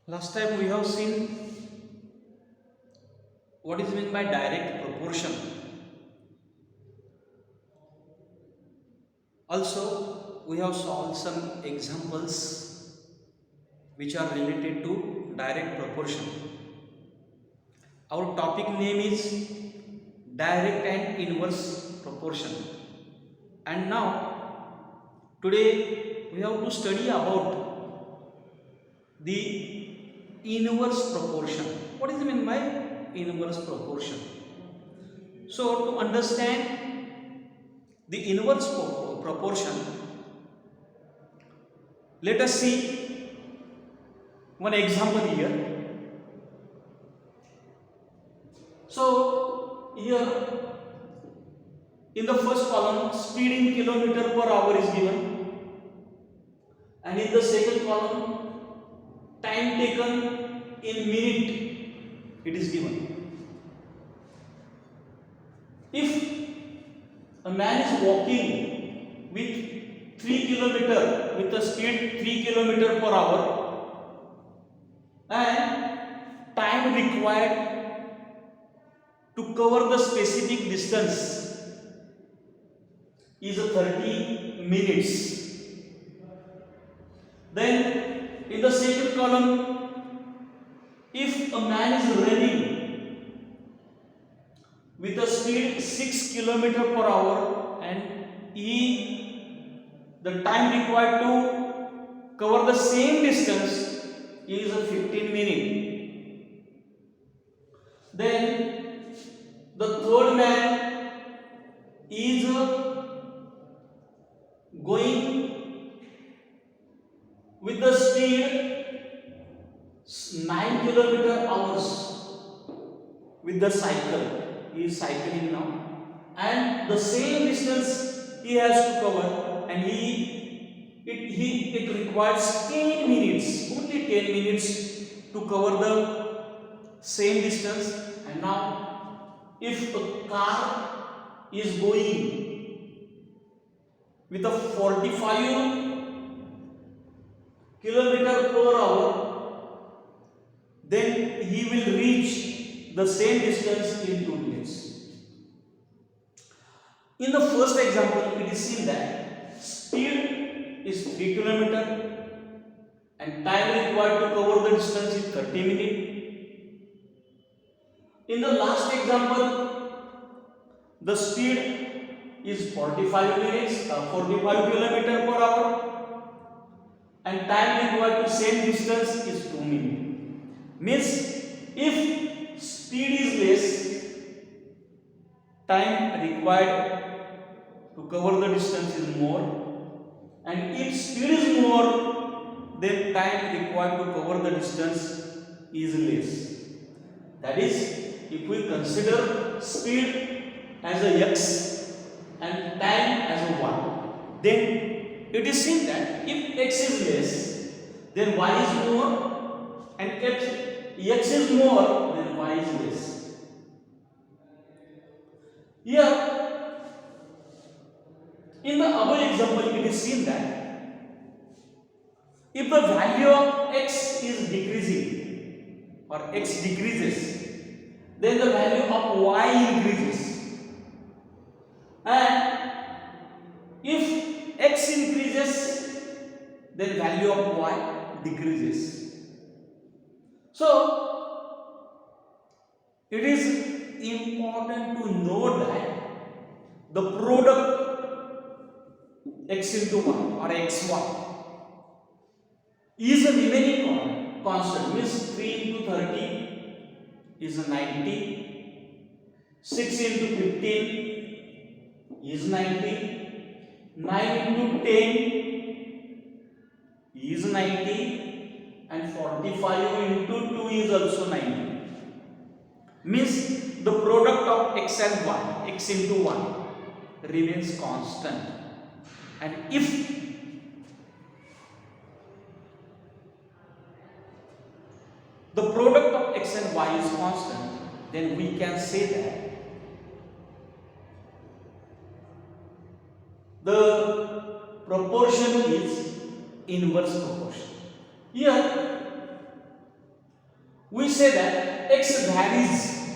Last time we have seen what is meant by direct proportion. Also, we have solved some examples which are related to direct proportion. Our topic name is direct and inverse proportion. And now, today we have to study about the inverse proportion. What is meant by inverse proportion? So, to understand the inverse proportion, let us see one example here. So, here in the first column, speed in kilometer per hour is given, and in the second column, time taken in minute it is given. If a man is walking with 3 kilometer with a speed 3 kilometer per hour and time required to cover the specific distance is 30 minutes, then in the second column, if a man is running with a speed 6 kilometer per hour and the time required to cover the same distance is 15 minutes, then the third man is going with the speed 9 kilometer hours with the cycle. He is cycling now, and the same distance he has to cover, and it requires 10 minutes, only 10 minutes to cover the same distance. And now, if a car is going with a 45 kilometer per hour, then he will reach the same distance in 2 minutes. In the first example, it is seen that speed is 3 kilometer and time required to cover the distance is 30 minutes. In the last example, the speed is 45 kilometer per hour and time required to same distance is 2 minutes. Means if speed is less, time required to cover the distance is more, and if speed is more, then time required to cover the distance is less. That is, if we consider speed as a x and time as a y, then it is seen that if x is less, then y is more, and if x is more, then y is less. Here, in the above example, it is seen that if the value of x is decreasing or x decreases, then the value of y increases, and if x increases, then value of y decreases. So, it is important to know that the product x into 1 or x1 is a remaining constant, means 3 into 30 is 90, 6 into 15 is 90, 9 into 10 is 90, and 45 into 2 is also 90. Means the product of x and y, x into 1, remains constant. And if the product of x and y is constant, then we can say that the proportion is inverse proportion. Here We say that x varies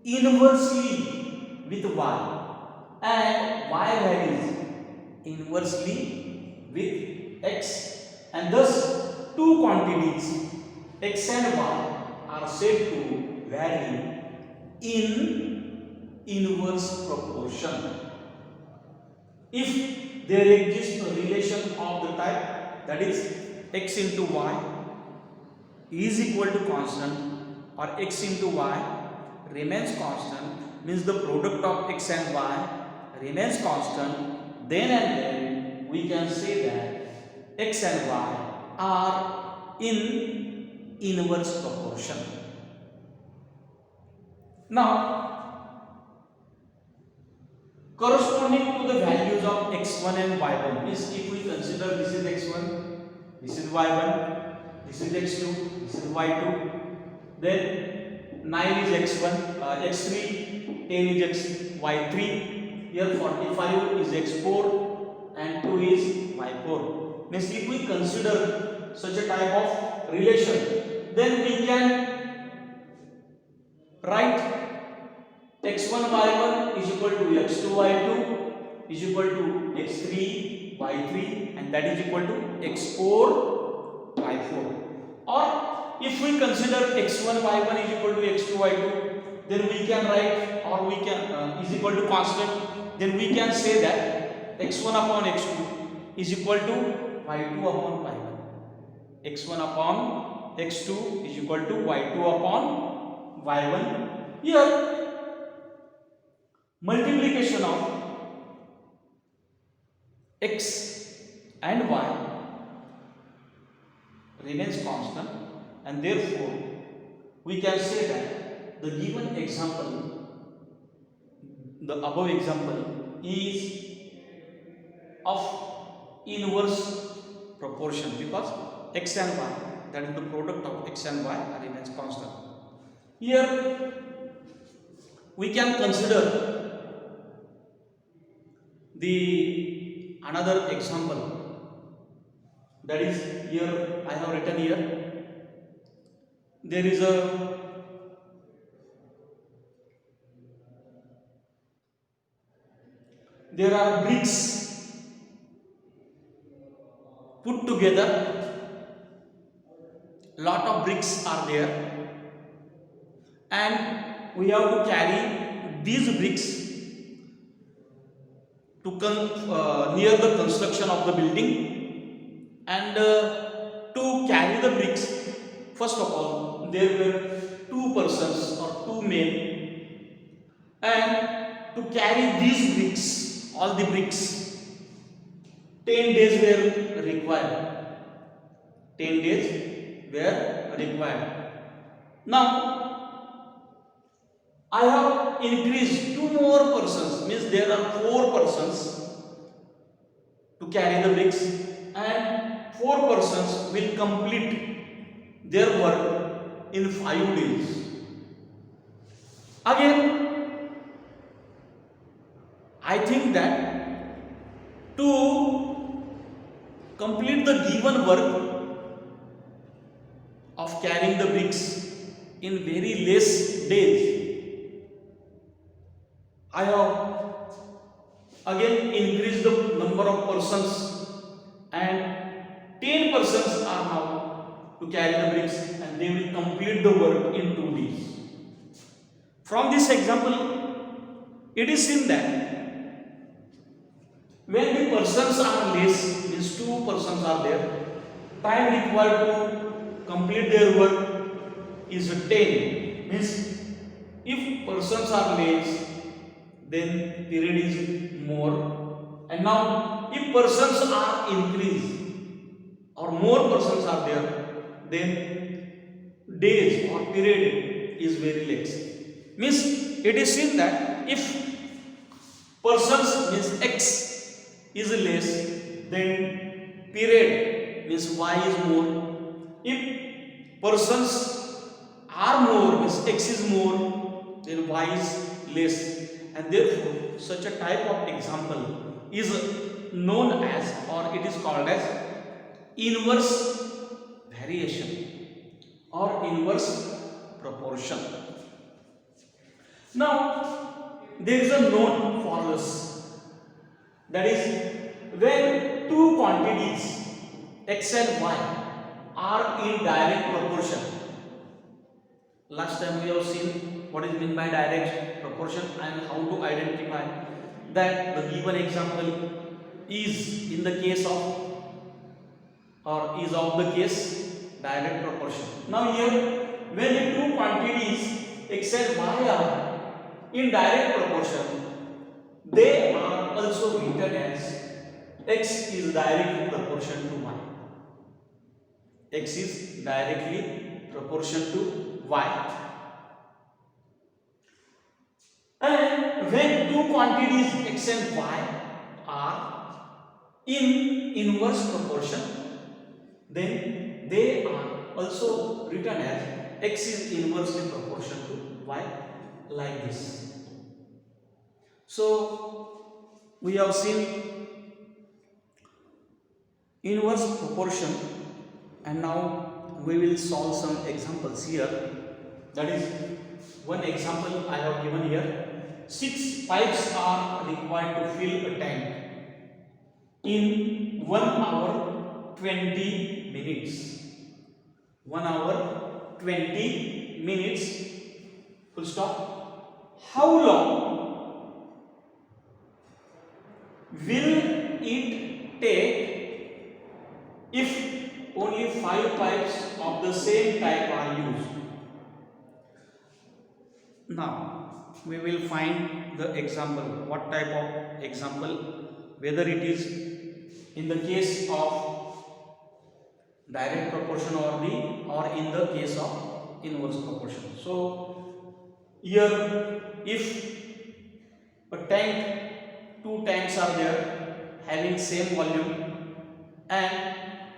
inversely with y and y varies inversely with x, and thus two quantities x and y are said to vary in inverse proportion if there exists a relation of the type, that is x into y is equal to constant or x into y remains constant, means the product of x and y remains constant, then and then we can say that x and y are in inverse proportion. Now, corresponding to the values of x1 and y1, means if we consider this is x1, this is y1, this is x2, this is y2, then 9 is x1, x3, 10 is y3, here 45 is x4 and 2 is y4. Means if we consider such a type of relation, then we can write x1 y1 is equal to x2 y2 is equal to x3 y3, and that is equal to x4 y4. Or if we consider x1 y1 is equal to x2 y2, then we can write, or we can is equal to constant, then we can say that x1 upon x2 is equal to y2 upon y1. x1 upon x2 is equal to y2 upon y1. Here multiplication of x and y remains constant, and therefore we can say that the given example, the above example, is of inverse proportion because x and y, that is the product of x and y, remains constant. Here we can consider the another example, that is here I have written here. There are bricks put together, lot of bricks are there, and we have to carry these bricks to near the construction of the building, and to carry the bricks, first of all there were two persons or two men, and to carry these bricks, all the bricks, 10 days were required. 10 days were required. Now I have increased two more persons, means there are 4 persons to carry the bricks, and 4 persons will complete their work in 5 days. Again, I think that to complete the given work of carrying the bricks in very less days, I have again increased the number of persons, and 10 persons are now to carry the bricks, and they will complete the work in 2 days. From this example, it is seen that when the persons are less, means 2 persons are there, time required to complete their work is 10. Means if persons are less, then period is more, and now if persons are increased or more persons are there, then days or period is very less. Means it is seen that if persons means x is less, then period means y is more. If persons are more, means x is more, then y is less, and therefore such a type of example is known as, or it is called as, inverse variation or inverse proportion. Now there is a note for this, that is when two quantities x and y are in direct proportion. Last time we have seen what is meant by direct proportion and how to identify that. The given example is in the case of, or is of the case direct proportion. Now here when the two quantities x and y are in direct proportion, they are also written as x is directly proportion to y. X is directly proportion to y. And when two quantities x and y are in inverse proportion, then they are also written as x is inversely proportion to y, like this. So we have seen inverse proportion, and now we will solve some examples here. That is, one example I have given here. 6 pipes are required to fill a tank in 1 hour 20 minutes. 1 hour 20 minutes, full stop. How long will it take if only 5 pipes of the same type are used? Now we will find the example. What type of example? Whether it is in the case of direct proportion or in the case of inverse proportion. So here, if a tank, two tanks are there having same volume, and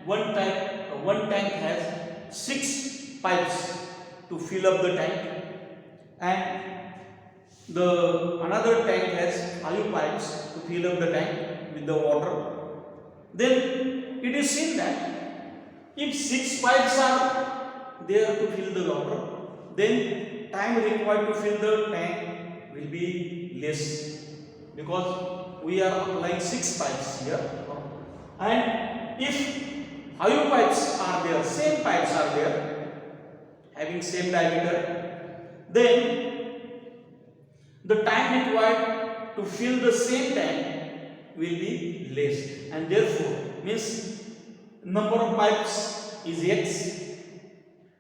one tank has 6 pipes to fill up the tank, and the another tank has 5 pipes to fill up the tank with the water, then it is seen that if 6 pipes are there to fill the water, then time required to fill the tank will be less, because we are applying 6 pipes here. And if 5 pipes are there, same pipes are there having same diameter, then the time required to fill the same tank will be less, and therefore means number of pipes is x,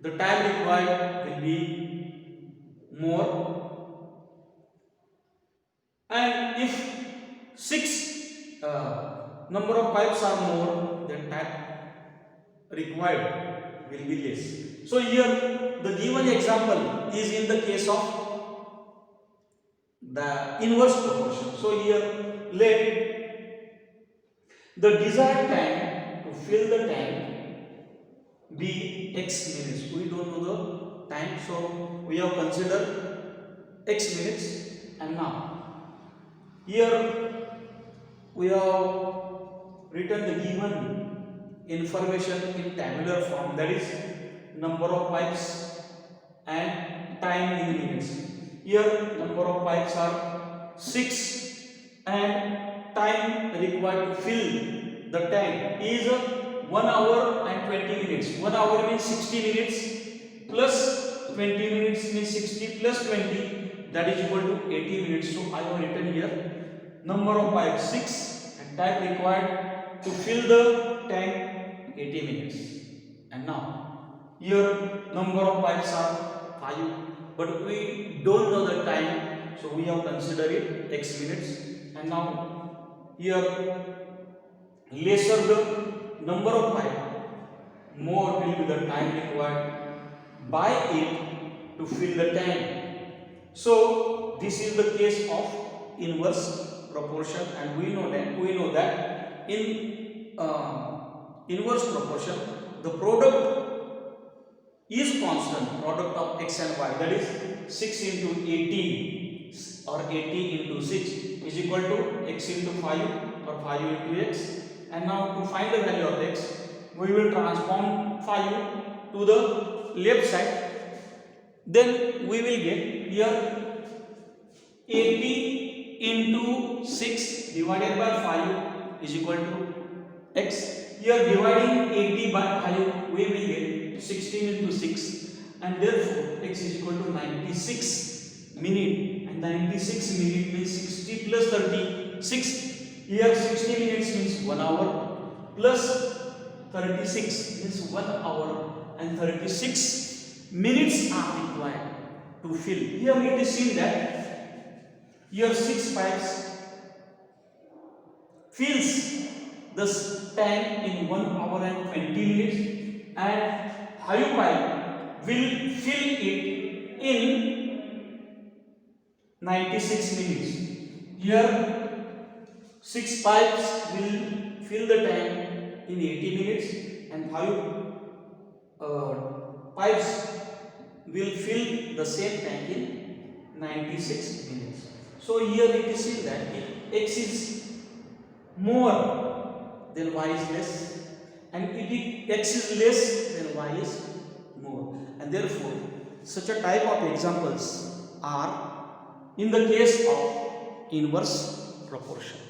the time required will be more. And if 6 number of pipes are more, then time required will be less. So here the given example is in the case of the inverse proportion. So here let the desired time to fill the tank be x minutes. We don't know the time, so we have considered x minutes. And now here we have written the given information in tabular form, that is number of pipes and time in minutes. Here number of pipes are 6 and time required to fill the tank is 1 hour and 20 minutes. 1 hour means 60 minutes plus 20 minutes means 60 plus 20, that is equal to 80 minutes. So I have written here number of pipes 6 and time required to fill the tank 80 minutes. And now here number of pipes are 5, but we don't know the time, so we have considered it x minutes. And now here lesser the number of pipe, more will be the time required by it to fill the tank. So this is the case of inverse proportion, and we know that in inverse proportion the product is constant, product of x and y, that is 6 into 18 or 80 into 6 is equal to x into 5 or 5 into x. And now to find the value of x, we will transform 5 to the left side, then we will get here 80 into 6 divided by 5 is equal to x. Here dividing 80 by 5, we will get 16 into 6, and therefore x is equal to 96 minute, and 96 minute means 60 plus 36. Here 60 minutes means 1 hour plus 36 means 1 hour and 36 minutes are required to fill. Here it is seen that here 6 pipes fills this tank in 1 hour and 20 minutes, and 5 pipe will fill it in 96 minutes. Here 6 pipes will fill the tank in 80 minutes, and 5 pipes will fill the same tank in 96 minutes. So here it is seen that if x is more, then y is less, and if x is less, then y is more, and therefore such a type of examples are in the case of inverse proportion.